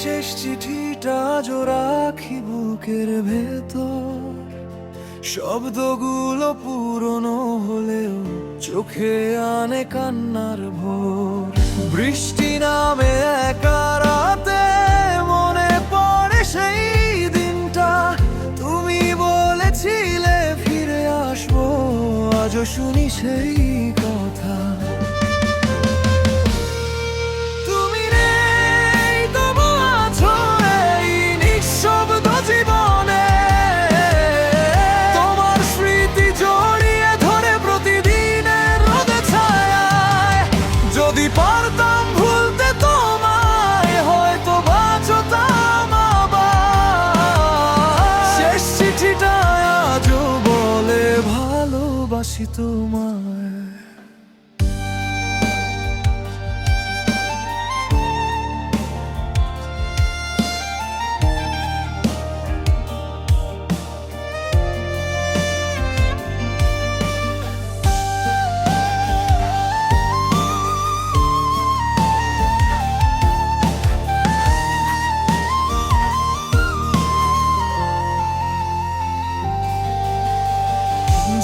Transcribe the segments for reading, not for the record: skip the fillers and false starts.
শেষ চিঠিটা আজও রাখি বুকের ভেতর। শব্দগুলো পুরনো হলেও চোখে আনে কান্নার ভোর। বৃষ্টি নামে একা রাতে মনে পড়ে সেই দিনটা, তুমি বলেছিলে ফিরে আসবো, আজও শুনি সেই কথা। তুমি নেই তবু আছো এই নিঃশব্দ জীবনে, তোমার স্মৃতি জড়িয়ে ধরে প্রতিদিনের রোদে ছায়ায়। যদি পারতাম ভুলতে তোমায়, হয়তো বাঁচতাম আবার। শেষ চিঠিটা আজও বলে ভালোবাসি তোমায়।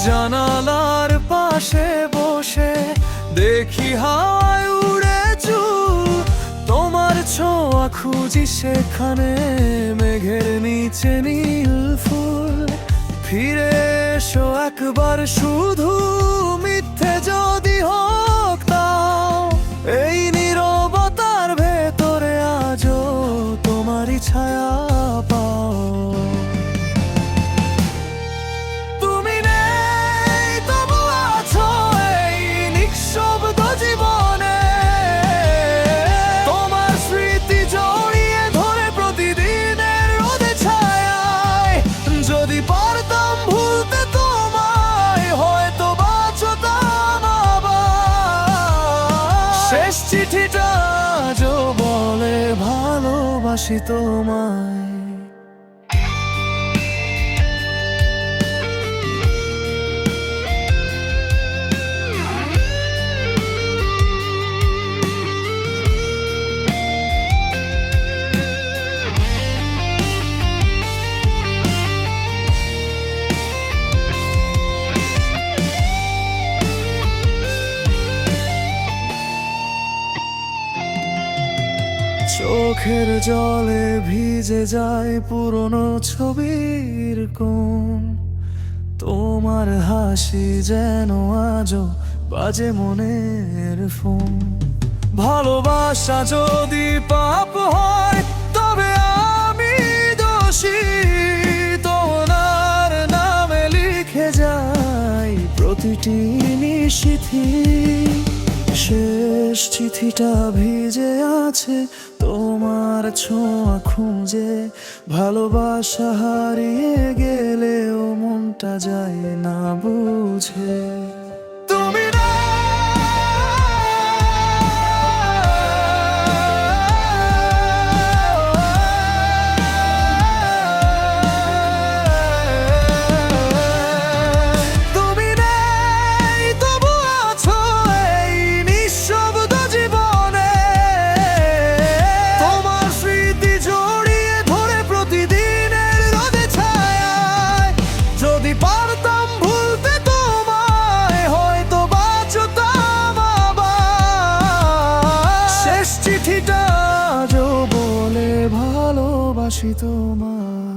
জানালার পাশে বসে দেখি হাওয়ায় উড়ে চুল, তোমার ছোঁয়া খুঁজি সেখানে মেঘের নিচে নীল ফুল। ফিরে এসো একবার শুধু, মিথ্যে যদি হোক তাও। এই নীরবতার ভেতরে আজও তোমারই ছায়া পাও। যদি পারতাম ভুলতে তোমায়, হয়তো বাঁচতাম আবার। শেষ চিঠিটা আজও বলে ভালোবাসি তোমায়। চোখের জলে ভিজে যায় পুরনো ছবির কোণ, তোমার হাসি যেন আজও বাজে মনের ফোন। ভালোবাসা যদি পাপ হয় তবে আমি দোষী, তোমার নামে লিখে যাই প্রতিটি নিশীথি। শেষ চিঠিটা ভিজে আছে তোমার ছোঁয়া খুঁজে, ভালোবাসা হারিয়ে গেলেও মনটা যায় না বুঝে। তুমি পারতাম ভুলতে তোমায়, হয়তো বাঁচতাম আবার। শেষ চিঠিটা আজও বলে ভালোবাসি তোমায়।